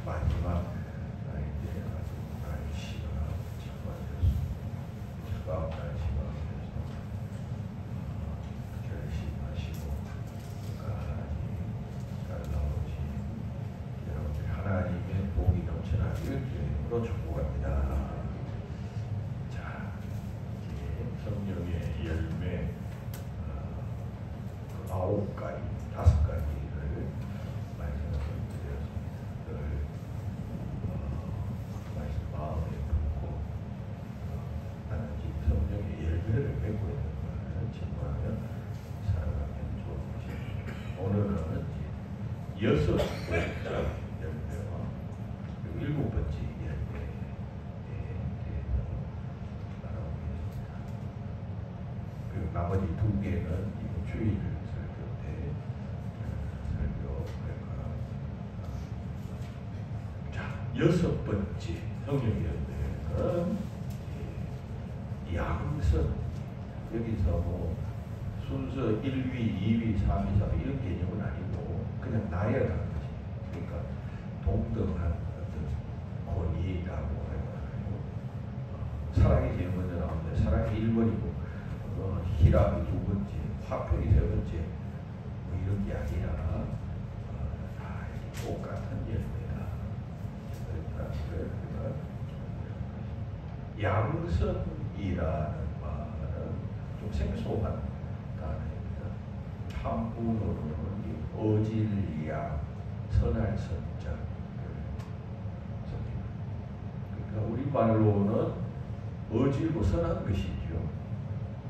마지막 이제 날씨가 차가워져서 추가한 날씨가 그래서 결심하시고 잘 나오지 여러분들 하나님의 복이 넘쳐나기를 주님으로 축복합니다. 자, 이제 성령의 열매 9가지, 5가지를 말씀을 드려서 늘 말씀 마음에 품고 나는 지금 성령의 열매를 맺고 있는 것을 증거하며 살아가면 좋은 것입니다. 오늘은 6번째 열매와 7번째 열매에 대해서 알아보겠습니다. 그리고 나머지 2개는 이번 주일을 자, 6번째 성령의 열매는 양선. 여기서 뭐 순서 1위, 2위, 3위, 4위 이런 개념은 아니고 그냥 나열하는 것이. 그러니까 동등한 어떤 권위라고 해가지고 사랑이 제일 먼저 나오는데 사랑이 1번이고 희락이 2번째, 화평이 3번째 뭐 이런 게 아니라 다 똑같은 열매다. 그러니까 양선이라는 말은 좀 생소한 단어입니다. 한문으로는 어질양, 선할 선자. 그러니까 우리말로는 어질고 선한 것이죠.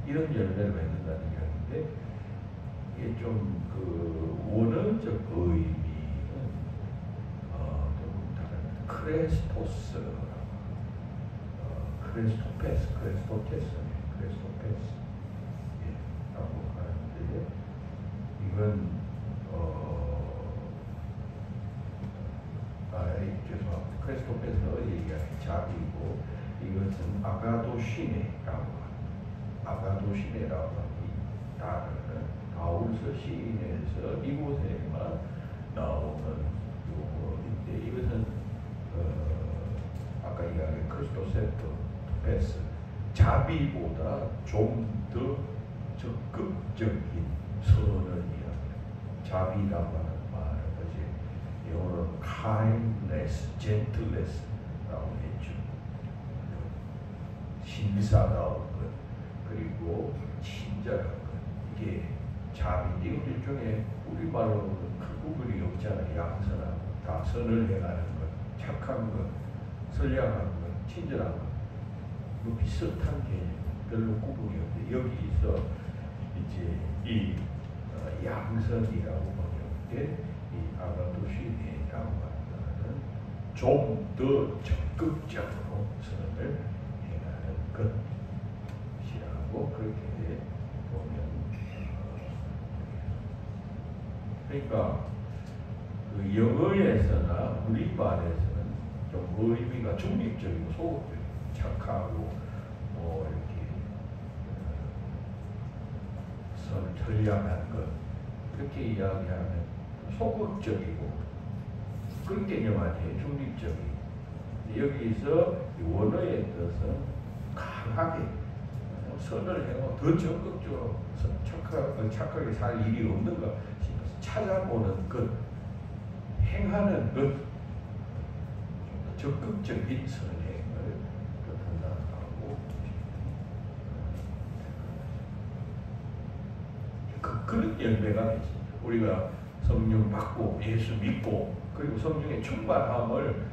이런 열매를 맺는다는 이야기인데 이게 좀 그 원어적 의미는 좀 다른 크레스토스라고 라고 하는데 이건 죄송합니다. 크레스토페스 얘기가 자비고 이것은 아가도시네라고 합니다. 아가도시네라고 하는 단어는 바울서 시인에서 이곳에만 나오는 용어인데 이것은 아까 이야기한 크리스토페스 자비보다 좀 더 적극적인 선을 이야기합니다. 자비라고 하는 말은 이제 영어로는 kindness, gentleness라고 했죠. 신사다운 것 그리고 친절한 것 이게 자비인데 이건 일종의 우리말로는 큰 구분이 없잖아요. 양선하고 다 선을 행하는 것, 착한 것, 선량한 것, 친절한 것 뭐 비슷한 개념 별로 구분이 없는데 여기서 이제 이 양선이라고 번역된 이 아가도시네라고 하는 좀 더 적극적으로 선을 행하는 것이라고 그렇게 보면 그러니까 그 영어에서나 우리말에서는 좀 의미가 중립적이고 소극적이고 착하고 뭐 이렇게 선량한 것 그렇게 이야기하면 소극적이고 그런 개념 아니에요. 중립적이고 여기서 원어의 뜻은 강하게 선을 행하고 더 적극적으로 착하게 살 일이 없는가 싶어서 찾아보는 것, 행하는 것, 적극적인 선행을 뜻한다고 그런 열매가 있습니다. 우리가 성령 받고 예수 믿고 그리고 성령의 충만함을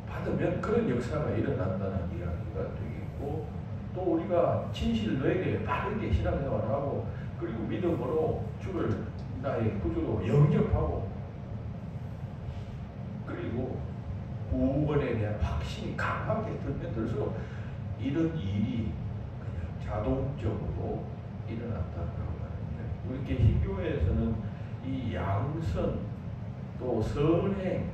받으면 그런 역사가 일어난다는 이야기가 되겠고 또 우리가 진실되게 바르게 신앙생활을 하고 그리고 믿음으로 주를 나의 구주로 영접하고 그리고 구원에 대한 확신이 강하게 들면 들수록 이런 일이 그냥 자동적으로 일어난다고 하는데 우리 개신교회에서는 이 양선 또 선행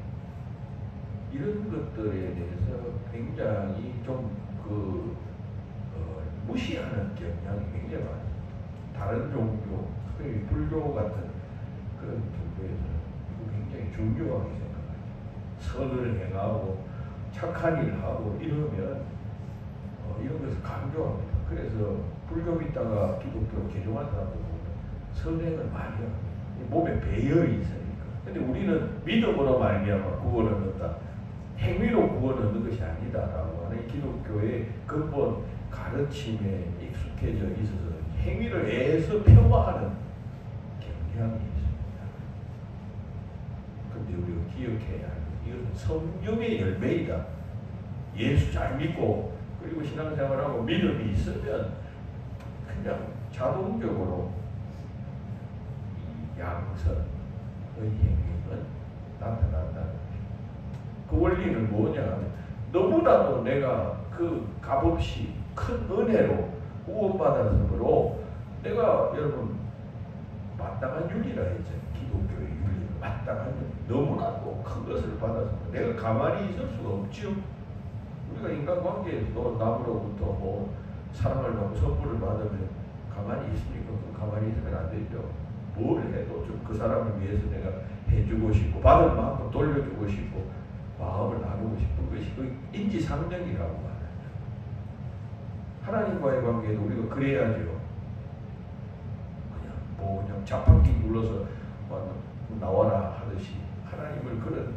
이런 것들에 대해서 굉장히 좀 무시하는 경향이 굉장히 많습니다. 다른 종교, 특히 불교 같은 그런 종교에서는 이거 굉장히 중요하게 생각하죠. 선을 행하고 착한 일을 하고 이러면 이런 것을 강조합니다. 그래서 불교 믿다가 기독교 개종한 사람들 보면 선행을 많이 합니다. 몸에 배어 있으니까. 근데 우리는 믿음으로 말미암아 구원을 얻는다. 행위로 구원을 얻는 것이 아니다라고 하는 기독교의 근본 가르침에 익숙해져 있어서 행위를 애써 폄하하는 경향이 있습니다. 그런데 우리가 기억해야 하는 이것은 성령의 열매이다. 예수 잘 믿고 그리고 신앙생활하고 믿음이 있으면 그냥 자동적으로 이 양선의 행위는 나타난다는 것입니다. 그 원리는 뭐냐 하면 너무나도 내가 그 값없이 큰 은혜로 구원받았으므로 내가 여러분 마땅한 윤리라 했죠. 기독교의 윤리 마땅한 윤리 너무나도 큰 것을 받아서 내가 가만히 있을 수가 없죠. 우리가 인간관계에서도 남으로부터 뭐 사랑을 받고 선물을 받으면 가만히 있습니까? 가만히 있으면 안 되죠. 뭘 해도 좀 그 사람을 위해서 내가 해주고 싶고 받은 만큼 돌려주고 싶고 마음을 나누고 싶은 것이 그 인지상정이라고 말하죠. 하나님과의 관계도 우리가 그래야죠. 그냥 자판기 눌러서 나와라 하듯이 하나님을 그런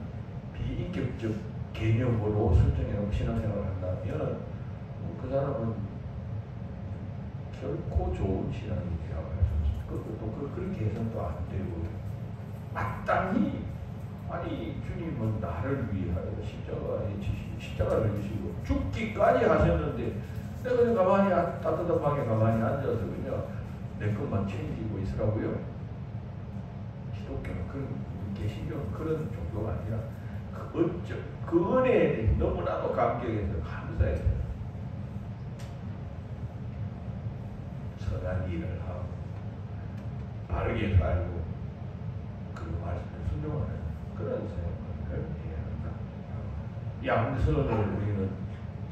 비인격적 개념으로 설정해놓고 신앙생활을 한다면 그 사람은 결코 좋은 신앙이라고 할 수 없습니다. 그것도 그렇게 해서는 또 안 되고 마땅히 아니 주님은 나를 위하여 십자가를 지시고 죽기까지 하셨는데 내가 그냥 가만히 따뜻한 방에 가만히 앉아서 그냥 내 것만 챙기고 있으라고요. 기독교는 그런 개신교는 그런 종교가 아니라 그 은혜에 대해 너무나도 감격해서 감사해서 선한 일을 하고 바르게 살고 그 말씀을 순종하는 그런 생활을 해야 한다. 양선을 우리는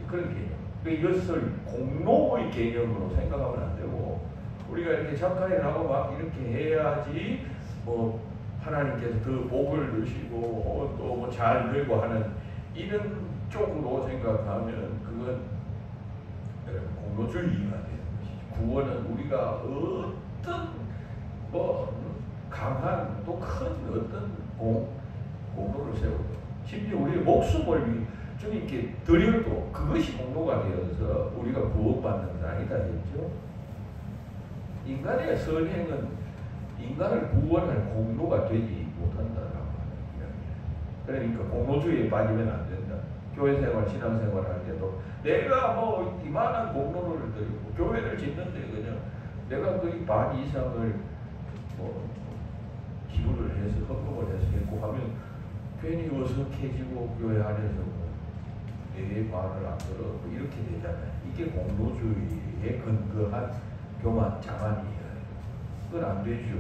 그런 개념. 이것을 공로의 개념으로 생각하면 안 되고 우리가 이렇게 착한 일을 하고 막 이렇게 해야지 뭐 하나님께서 더 복을 주시고 또 뭐 잘 되고 하는 이런 쪽으로 생각하면 그건 공로주의가 되는 것이죠. 구원은 우리가 어떤 뭐 강한 또 큰 어떤 공로를 세우고 심지어 우리의 목숨을 주님께 드려도 그것이 공로가 되어서 우리가 구원받는 것은 아니다 했죠. 인간의 선행은 인간을 구원할 공로가 되지 못한다라고 하는 이야기예요. 그러니까 공로주의에 빠지면 안 된다. 교회생활, 신앙생활 할 때도 내가 뭐 이만한 공로를 드리고 교회를 짓는데 그냥 내가 거의 반 이상을 뭐 기부를 해서 헌금을 해서 했고 하면 괜히 어색해지고 교회 안에서 내 말을 안 들어 이렇게 되잖아요. 이게 공로주의에 근거한 교만 자만이에요. 그건 안 되죠.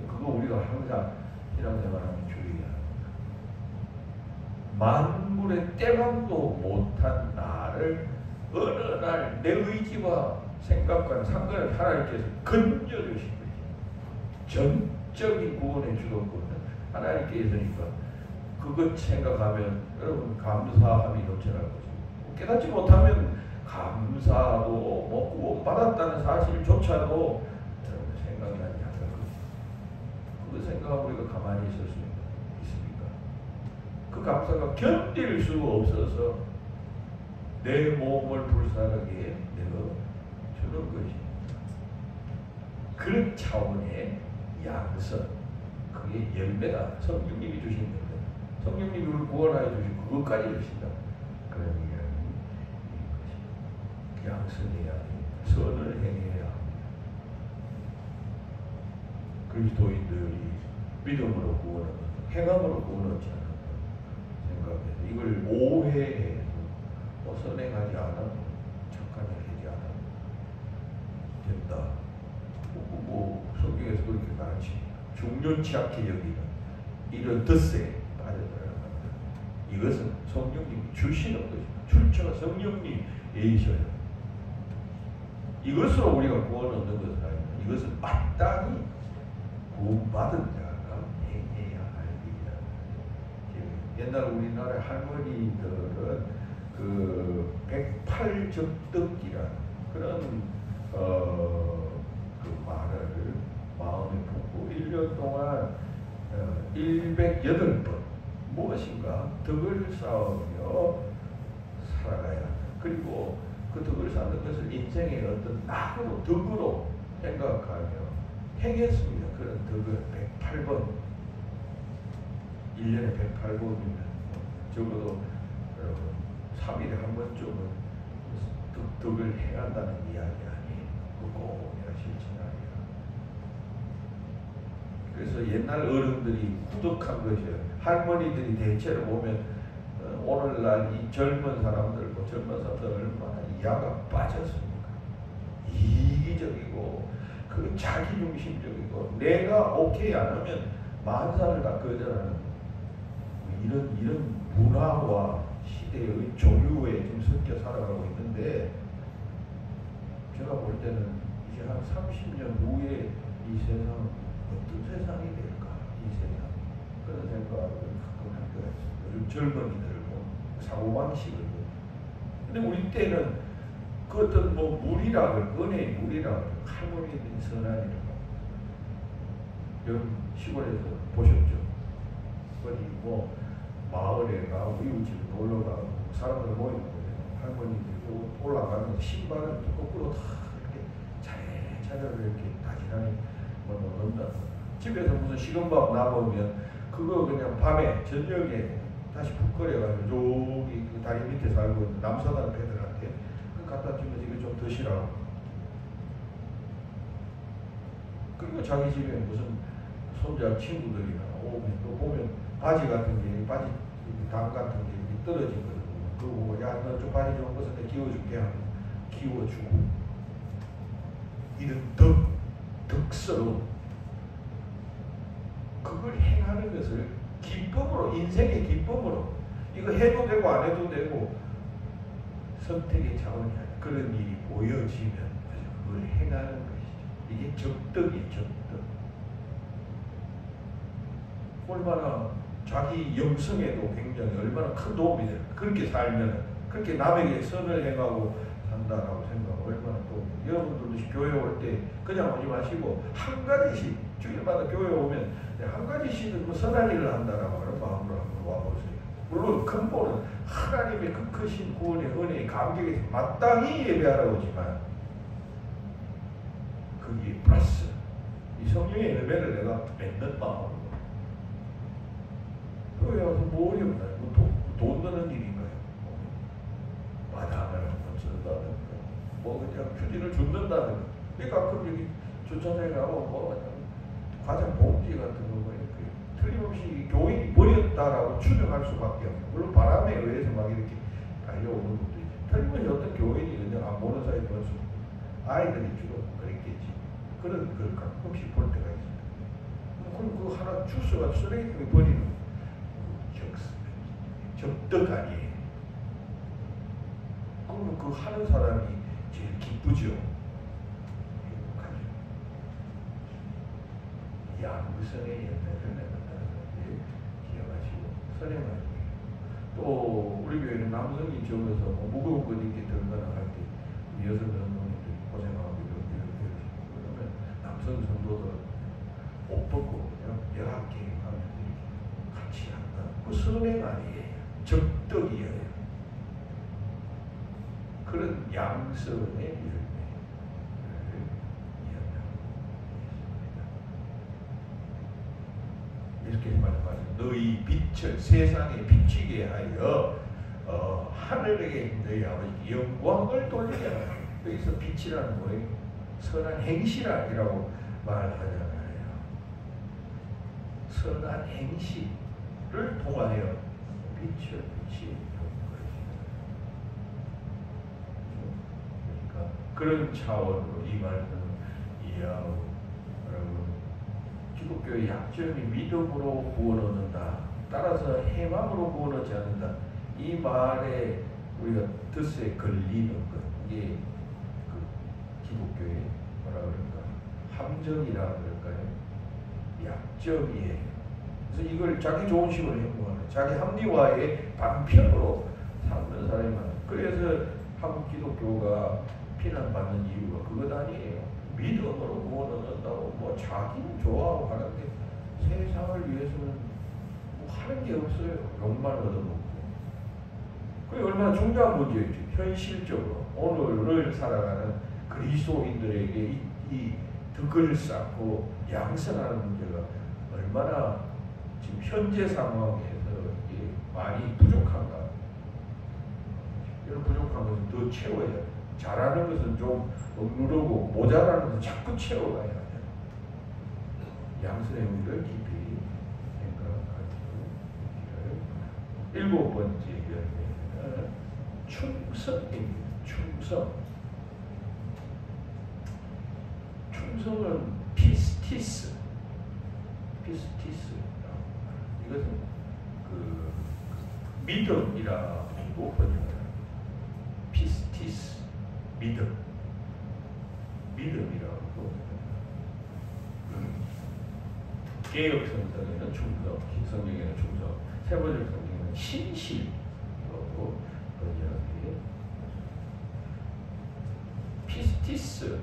그거 우리가 항상 신앙생활하면 주의해야 합니다. 만물의 때감도 못한 나를 어느 날 내 의지와 생각과는 상관없이 하나님께서 건져주신 거지. 전적인 구원의 주도권은 하나님께 있으니까 그것 생각하면 여러분 감사함이 넘쳐날 것이고 깨닫지 못하면 감사도 뭐 구원받았다는 사실조차도 생각이 나지 않을 것이죠. 그거 생각하고 우리가 가만히 있을 수 있습니까? 그 감사가 견딜 수 없어서 내 몸을 불쌍하게 내가 주는 것입니다. 그런 차원의 양선, 그게 열매가 성령님이 주신 건데 성령님이 우리를 구원하여 주시고 그것까지 주신다. 그런 이야기인 것입니다. 양선해야 합니다. 선을 행해야 합니다. 그리스도인들이 믿음으로 구원을 행함으로 구원을 얻지 않는다 생각해서 이걸 오해해서 선행하지 않아도 착한 일 하지 않아도 된다. 성경에서 그렇게 가르칩니다. 중년치 않게 여기는 이런 덫에 빠져들어갑니다. 이것은 성령님이 주시는 것입니다. 출처가 성령님이셔요. 이것으로 우리가 구원을 얻는 것은 아닙니다. 이것은 마땅히 구원받은 자가 행해야 할 일이다. 옛날 우리나라 할머니들은 그 108접덕이라는 그런 그 말을 마음에 품고 1년 동안 108번 무엇인가 덕을 쌓으며 살아가야 한다. 그리고 그 덕을 쌓는 것을 인생의 어떤 낙으로 덕으로 생각하며 행했습니다. 그런 덕을 108번 1년에 108번이면 적어도 3일에 한 번쯤은 덕을 행한다는 이야기 아니에요. 그거 내가 실천하리라. 그래서 옛날 어른들이 후덕한 것이에요. 할머니들이 대체로 보면 오늘날 이 젊은 사람들 얼마나 야가 빠졌습니까? 이기적이고 그 자기중심적이고 내가 오케이 안 하면 만사를 다 거절하는 이런 문화와 시대의 조류에 좀 섞여 살아가고 있는데 제가 볼 때는 이제 한 30년 후에 이 세상은 어떤 세상이 될까? 이 세상 그런 생각을 가끔 할 때가 있어요. 요즘 젊은이들 사고방식을 근데 우리 때는 그 어떤 뭐 물이라 은혜의 물이라 할머니들이 선한이라고 여러분 시골에서 보셨죠? 어디 뭐 마을에 가고 이웃집에 놀러 가고 사람들 모이고 할머니들이 올라가면 신발을 거꾸로 다 이렇게 차례차례로 이렇게 다지ran히 뭐 넣는다. 집에서 무슨 식은밥 남으면 그거 그냥 밤에 저녁에 다시 푹 끓여가지고 저기 그 다리 밑에 살고 있는 남서당 배들한테 그 갖다 주면 이거 좀 드시라고. 그리고 자기 집에 무슨 손자 친구들이나 오면 또 보면 바지 같은 게 바지 당 같은 게 떨어진 거를 보면 그거 보고 야 너 좀 바지 좀 벗어 내 끼워줄게 하고 끼워주고 이런 덕스러운 그걸 행하는 것을 기쁨으로 인생의 기쁨으로 이거 해도 되고 안 해도 되고 선택의 차원이 아니라 그런 일이 보여지면 그걸 행하는 것이죠. 이게 적덕이에요. 적덕. 얼마나 자기 영성에도 굉장히 얼마나 큰 도움이 돼요. 그렇게 살면 그렇게 남에게 선을 행하고 산다라고 생각하면 얼마나 도움이 돼요. 여러분들도 교회 올 때 그냥 오지 마시고 한 가지씩 주일마다 교회 오면 한 가지씩은 뭐 선한 일을 한다라고 하는 마음으로 한번 와보세요. 물론 근본은 하나님의 그 크신 구원의 은혜의 감격에서 마땅히 예배하러 오지만 거기에 플러스 이 성령의 열매를 내가 맺는 마음으로 교회 와서 뭐 어려운가요? 돈 드는 일인가요? 마당을 한번 쓴다든가 뭐 그냥 휴지를 줍는다든가 가끔 여기 주차장에 가면 뭐 과장 봉지 같은 거 이렇게 틀림없이 교인이 버렸다라고 추정할 수밖에 없고 물론 바람에 의해서 막 이렇게 달려오는 것도 있죠. 틀림없이 어떤 교인이 그냥 안 보는 사이에 벌써 아이들이 주로 그랬겠지. 그런 걸 가끔씩 볼 때가 있습니다. 그럼 그 하나 주스가 쓰레기통에 버리는 적덕 아니에요. 그러면 그 하는 사람이 제일 기쁘죠. 양성의 연대를 내는다는 것을 기억하시고 선행하시고 또 우리 교회는 남성이 적어서 뭐 무거운 것 이렇게 들거나 할 때 여성 전도님들이 고생하고 이렇게 그러면 남성 전도들 옷 벗고 그냥 여학기 하면서 이렇게 같이 한다. 그 선행 아니에요. 적덕이에요. 그런 양성의 열매. 이렇게 말씀하시죠. 너희 빛을 세상에 비치게 하여 하늘에게 너희 아버지께 영광을 돌리게 하라. 여기서 빛이라는 거예요. 선한 행실이라고 말하잖아요. 선한 행실을 통하여 빛을 비치는 것입니다. 그러니까 그런 차원으로 이 말씀을 이해하고 여러분 기독교의 약점이 믿음으로 구원 얻는다. 따라서 해망으로 구원 얻지 않는다. 이 말에 우리가 뜻에 걸리는 것 이게 그 기독교의 뭐라 그럴까 함정이라 그럴까요? 약점이에요. 그래서 이걸 자기 좋은 식으로 행동하는 자기 합리화의 방편으로 삼는 사람이 많아요. 그래서 한국 기독교가 비난받는 이유가 그것 아니에요. 믿음으로 구원을 얻는다고 뭐 자기는 좋아하고 하는데 세상을 위해서는 뭐 하는 게 없어요. 욕만 얻어먹고. 그게 얼마나 중요한 문제였죠. 현실적으로 오늘을 살아가는 그리스도인들에게 이 덕을 쌓고 양성하는 문제가 얼마나 지금 현재 상황에서 많이 부족한가. 이런 부족한 것은 더 채워야 돼요. 잘하는 것은 좀 억누르고 모자라는 것은 자꾸 채워가야 돼요. 양선의 의미를 깊이 생각하시고 일곱 번째 열매는 충성입니다. 충성. 충성은 피스티스. 이것은 그 믿음이라고 번역해요. 피스티스. 믿음이라고. 개역 성경에는 충성, 성경에는 충성, 세번역 성경에는 신실이라고 번역해요. 피스티스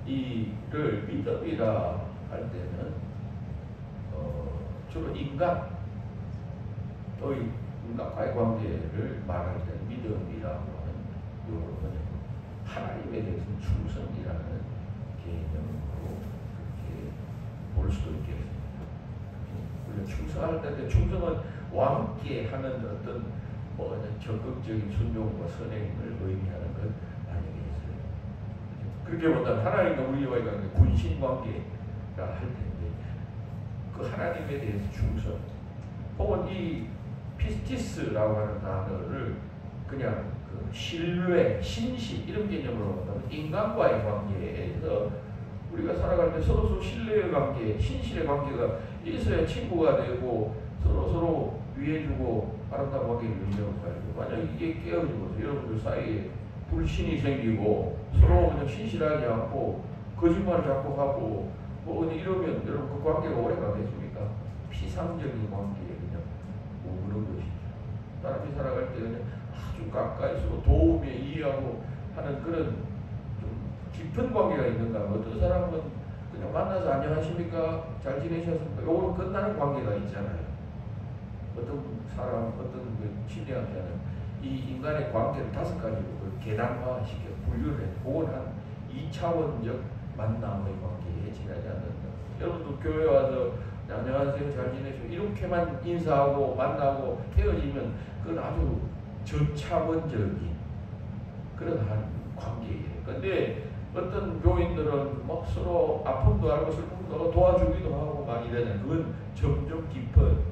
이를 믿음이라 할 때는 주로 인간 또의 인간과의 관계를 말할 때는 믿음이라고 하는 용어로 번역. 하나님에 대해서는 충성이라는 개념으로 그렇게 볼 수도 있겠습니다. 우리가 충성할 때 충성은 왕께 하는 어떤 뭐 적극적인 순종과 선행을 의미하는 것 아니겠어요? 그렇게 본다면 하나님과 우리와의 관계, 군신 관계라 할 텐데 그 하나님에 대해서 충성 혹은 이 피스티스라고 하는 단어를 그냥 그 신뢰, 신실 이런 개념으로 본다면 인간과의 관계에서 우리가 살아갈 때 서로 신뢰의 관계, 신실의 관계가 있어야 친구가 되고 서로 위해주고 아름다운 관계를 유지하고 만약 이게 깨어지고 여러분들 사이에 불신이 생기고 서로 그냥 신실하지 않고 거짓말을 자꾸 하고 뭐 이러면 여러분 그 관계가 오래 가겠습니까? 피상적인 관계에 그냥 머무는 것이죠. 사람이 살아갈 때 그냥 아주 가까이서 도우며 이해하고 하는 그런 좀 깊은 관계가 있는가 하면 어떤 사람은 그냥 만나서 안녕하십니까? 잘 지내셨습니까? 요거로 끝나는 관계가 있잖아요. 어떤 사람, 어떤 심리학자는 이 인간의 관계를 5가지로 계단화시켜 분류를 해요. 그건 한 2차원적 만남의 관계에 지나지 않는다. 여러분도 교회 와서 안녕하세요, 잘 지내시오 이렇게만 인사하고 만나고 헤어지면 그건 아주 저차원적인 그런 관계예요. 근데 어떤 교인들은 막 서로 아픔도 알고 슬픔도 알고 도와주기도 하고 막 이러잖아요. 그건 점점 깊은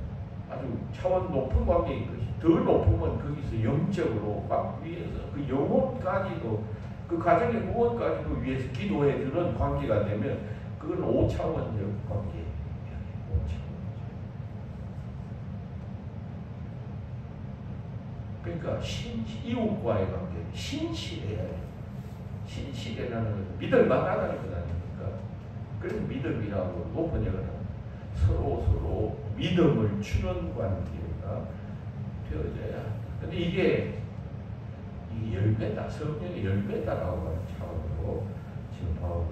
아주 차원 높은 관계인 것이. 더 높으면 거기서 영적으로 막 위에서 그 영혼까지도 그 가정의 구원까지도 위해서 기도해주는 관계가 되면 그건 5차원적 관계예요. 5차원적. 그러니까 이웃과의 관계 신실해야 해요. 신실이라는 것은 믿을 만하다는 것 아닙니까? 그래서 믿음이라고 번역을 합니다. 서로 믿음을 주는 관계가 되어져야 합니다. 근데 이게 열매다, 성령의 열매다라고 하는 차원으로 지금 바울은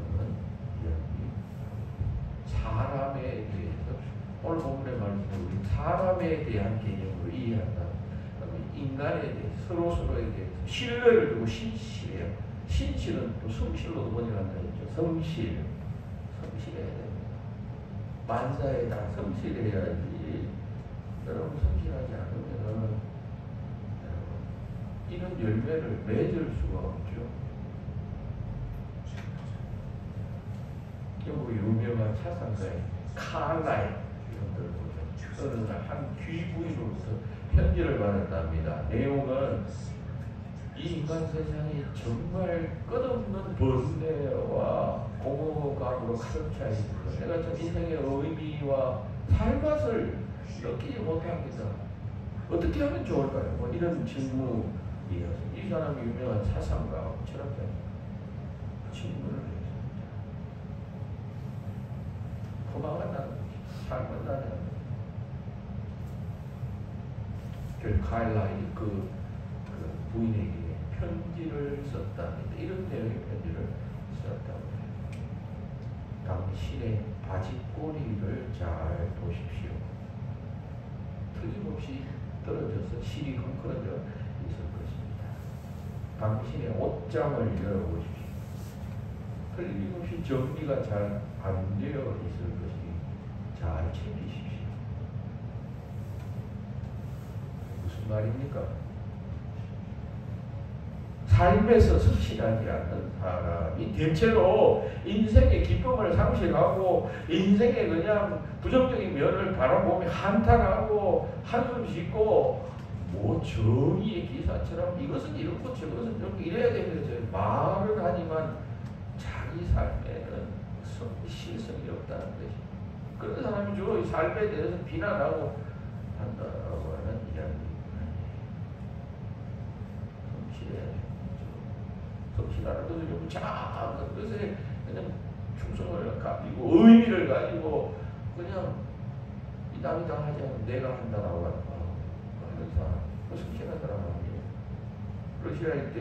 사람에 대해서 오늘 본문의 말씀으로 우리 사람에 대한 개념으로 이해한다. 인간에 대해서 서로에 대해서 신뢰를 두고 신실해요. 신실은 또 성실로도 번역한다 했죠. 성실해야 됩니다. 만사에 다 성실해야지. 여러분 성실하지 않으면 이런 열매를 맺을 수가 없죠. 영국 유명한 사상가인 칼라일 이런 보죠. 어느 날 한 귀부인으로서 편지를 받았답니다. 내용은 이 인간 세상이 정말 끝없는 번뇌와 공허감으로 가득 차 있고 내가 참 인생의 의미와 삶맛을 느끼지 못합니다. 어떻게 하면 좋을까요? 뭐 이런 질문이어서 이 사람이 유명한 사상가, 철학자입니다. 질문을 했습니다. 도망간다는 것이 삶은 나는 델 카일라일 그 부인에게 편지를 썼답니다. 이런 내용의 편지를 썼다고 해요. 당신의 바지꼬리를 잘 보십시오. 틀림없이 떨어져서 실이 헝클어져 있을 것입니다. 당신의 옷장을 열어보십시오. 틀림없이 정리가 잘 안 되어 있을 것이니 잘 챙기십시오. 무슨 말입니까? 삶에서 성실하지 않는 사람이 대체로 인생의 기쁨을 상실하고 인생의 그냥 부정적인 면을 바라보며 한탄하고 한숨 쉬고 뭐 정의의 기사처럼 이것은 이렇고 저것은 저렇게 이래야 되면서 말은 하지만 자기 삶에는 실성이 없다는 것입니다. 그런 사람이 주로 이 삶에 대해서 비난하고 한다고 하는 이야기입니다. 성실해야 됩니다. 성실하는 것을 좀 작은 것에 그냥 충성을 가지고 의미를 가지고 그냥 이 남이 다 하지 않으면 내가 한다라고 하는 사람, 그 성실한 사람 아니에요. 러시아의 때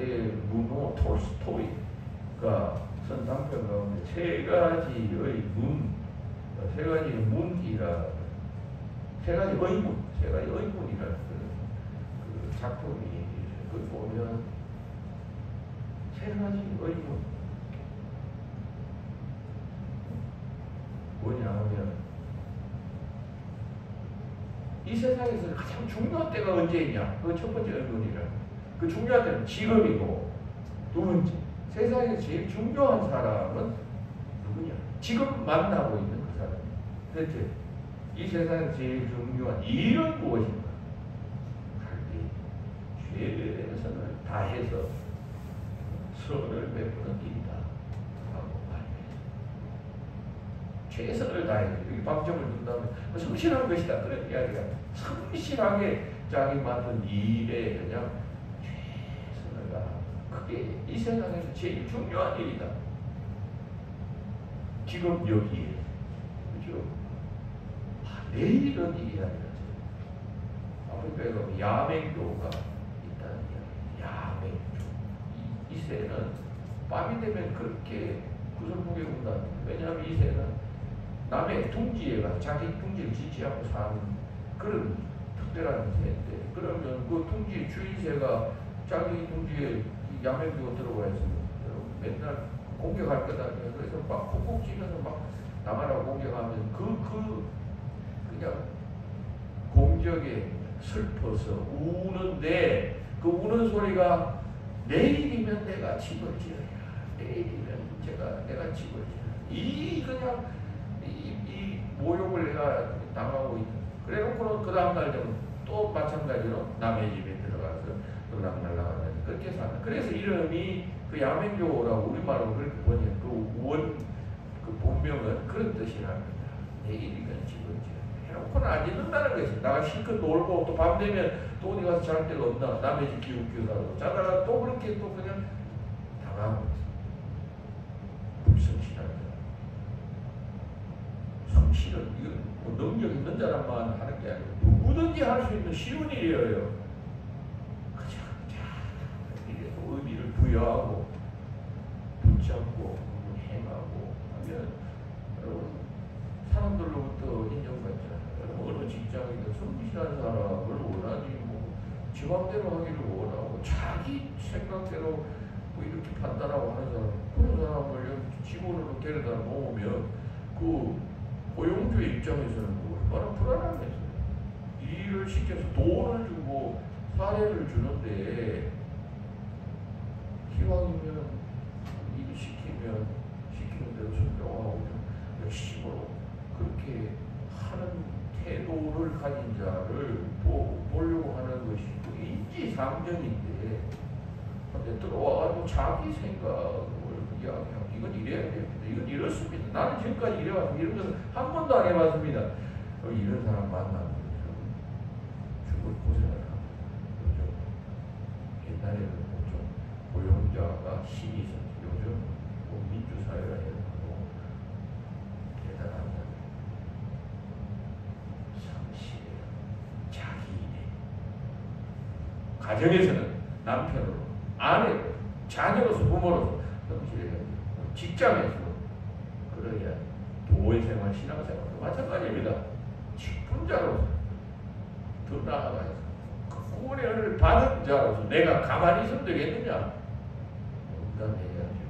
문호 톨스토이가 선 단편 가운데 세 가지의 문이라 세 가지 의문이라는 그 작품이 그 보면 세 가지 의문 뭐냐 하면 이 세상에서 가장 중요한 때가 언제이냐? 그 첫 번째 의문이라. 그 중요한 때는 지금이고 두 번째 세상에서 제일 중요한 사람은 누구냐? 지금 만나고 있는 그 사람. 셋째, 이 세상에서 제일 중요한 일은 무엇인가? 최선을 다해서 선을 베푸는 일이다 라고 말해요. 최선을 다해서 여기 방점을 둔다면 성실한 것이다 그런 이야기가 성실하게 자기 맡은 일에 그냥 최선을 다하고 그게 이 세상에서 제일 중요한 일이다. 지금 여기에 그죠? 내일은 일이 아니라 아프리카에 가면 야맹교가 있다는 이야기. 야맹교. 이 새는 밤이 되면 그렇게 구슬프게 운다. 왜냐하면 이 새는 남의 둥지에 가서 자기 둥지를 짓지 않고 사는 그런 특별한 새인데 그러면 그 둥지 주인새가 자기 둥지에 야맹교가 들어가 있으면 맨날 공격할 거다. 그래서 막 콕콕 찌면서 막 나가라고 공격하면 그냥 공격에 슬퍼서 우는데 그 우는 소리가 내일이면 내가 집을 지어야 내일이면 내가 집을 지어야 이 그냥 이 모욕을 내가 당하고 있는 그래놓고는 그 다음날 되면 또 마찬가지로 남의 집에 들어가서 들락날락하는 그렇게 사는 그래서 이름이 그 야맹교라고 우리말로 그렇게 보니 그 본명은 그런 뜻이랍니다. 내일이면 집을 지어야 해놓고는 안 잊는다는 것이 나가 실컷 놀고 또 밤 되면 또 어디 가서 잘 데가 없나 남의 집 기웃기웃하고 자다가 또 그렇게 또 그냥 당하고 있어요. 불성실한 사람. 성실은 이건 뭐 능력 있는 사람만 하는 게 아니고 누구든지 할 수 있는 쉬운 일이에요. 그저 이래서 의미를 부여하고 붙잡고 행하고 하면 여러분 사람들로부터 인정받잖아요. 어느 직장이든 성실한 사람을 원하지 지 맘대로 하기를 원하고 자기 생각대로 뭐 이렇게 판단하고 하는 사람 그런 사람을 직원으로 데려다 놓으면 그 고용주의 입장에서는 얼마나 불안하겠어요. 일을 시켜서 돈을 주고 사례를 주는데 기왕이면 일 시키는 대로 순종하고 열심히 그렇게 하는 태도를 가진 자를 보려고 하는 것이 인지상정인데 근데 들어와가지고 자기 생각을 이야기하고 이건 이래야 됩니다. 이건 이렇습니다. 나는 지금까지 이래왔습니다. 이런 것은 한 번도 안 해봤습니다. 이런 사람 만나면 죽을 고생을 합니다. 요즘 옛날에는 좀 고용자가 힘이 있었죠. 요즘 민주사회가 해가지고 대단합니다. 성실해요. 자기 일에 가정에서는 남편으로, 아내로, 자녀로서, 부모로서 성실해야 돼요. 직장에서 그래야 도의생활, 신앙생활도 마찬가지입니다. 직분자로서 더 나아가서 그 구원의 은혜를 받은 자로서 내가 가만히 있으면 되겠느냐? 응답해야죠.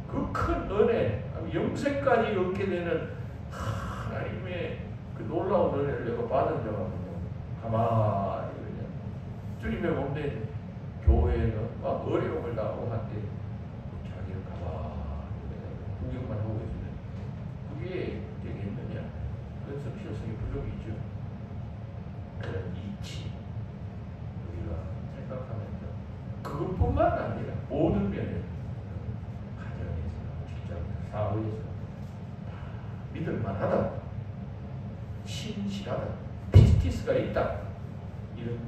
그 큰 은혜, 영생까지 얻게 되는 하나님의 그 놀라운 은혜를 내가 받은 자가 가만히 그냥 주님의 몸된 교회는 막 어려움을 당하고 한데 자기는 가만히 그냥 구경만 하고 있으면 그게 되겠느냐? 그건 성실성의 부족이죠. 그런 이치 우리가 생각하면서 그것뿐만 아니라 모든 면에서 가정에서, 직장에서, 사회에서 믿을만하다, 신실하다, 피스티스가 있다, 이런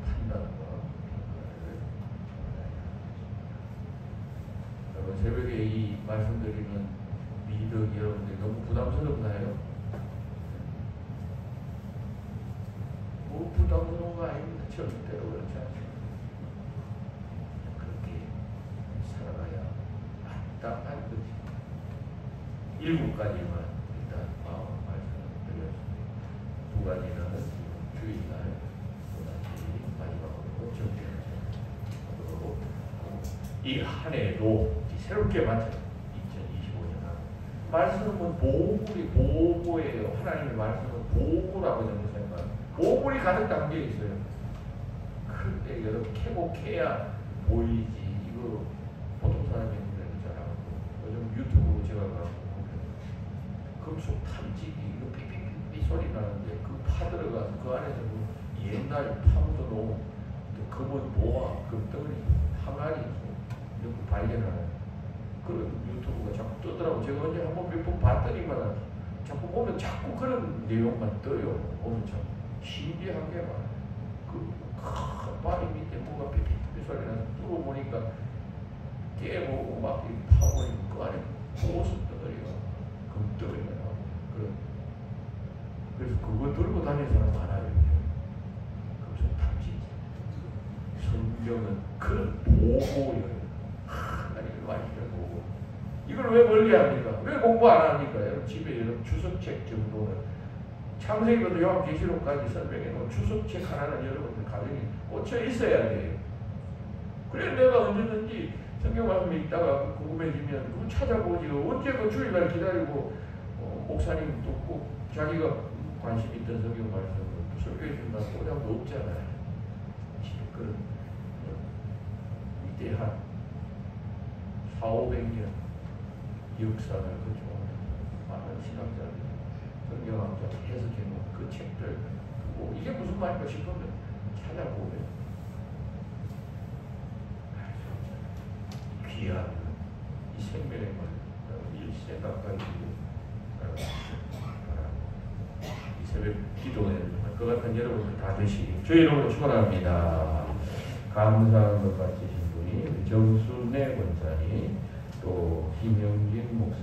판단과 여러분, 새벽에 이 말씀드리는 미덕이 여러분들이 너무 부담스럽나요? 뭐 부담스러운 거 아닙니다. 절대로 그렇지 않습니다. 그렇게 살아가야 마땅한 것입니다. 7가지만 일단 말씀을 드렸습니다. 2가지는 주일날, 또다시 마지막으로 정리하도록 이 한 해도 새롭게 맞춰 2025년 말씀은 보고예요. 하나님의 말씀은 보고라고 저는 생각합니다. 보물이 가득 담겨 있어요. 그런데 여러분 캐곡해야 보이지. 이거 보통 사람이 잘 알고 요즘 유튜브 제가 가고 금속 탐지기 이거 삐삐삐삐 소리 나는데 그 파 들어가서 그 안에서 뭐 옛날 파묻어 놓은 금은 모아 금덩어리 항아리 이런 거 발견하는 그런 유튜브가 자꾸 뜨더라고. 제가 언제 한번 몇 번 봤더니만 자꾸 보면 자꾸 그런 내용만 떠요. 보면 참 신기하게 막 그 바위 밑에 뭐가 삐삐삐 소리 나서 뚫어 보니까 깨보고 막 파보니까 그 안에 보석 덩어리가 금덩어리가 나오고 그래서 그거 들고 다니는 사람 많아요. 금속 탐지. 성경은 그런 보고예요. 하나님의 말씀을 보고 이걸 왜 멀리 합니까? 왜 공부 안 합니까? 여러분 집에 여러분 주석책 정도는 창세기부터 요한계시록까지 설명해 놓은 주석책 하나는 여러분들 가정에 꽂혀 있어야 돼요. 그래 내가 언제든지 성경 말씀에 있다가 궁금해지면 그거 찾아보지. 언제 그 주일날 기다리고 목사님 또 꼭 자기가 관심 있던 성경 말씀을 설교해 준다는 보장도 없잖아요. 그런 위대한 400~500년 역사를 거쳐오는 많은 신학자들 성경학자 해석해놓은 그 책들 이게 무슨 말인가 싶으면 찾아보면 귀한 이 생명의 말 일생 가까이 이 새벽 기도에 그 같은 여러분들 다 되시기 주의 이름으로 축원합니다. 감사한 것 같으신 분이 정순례 권사님 또 김영진 목사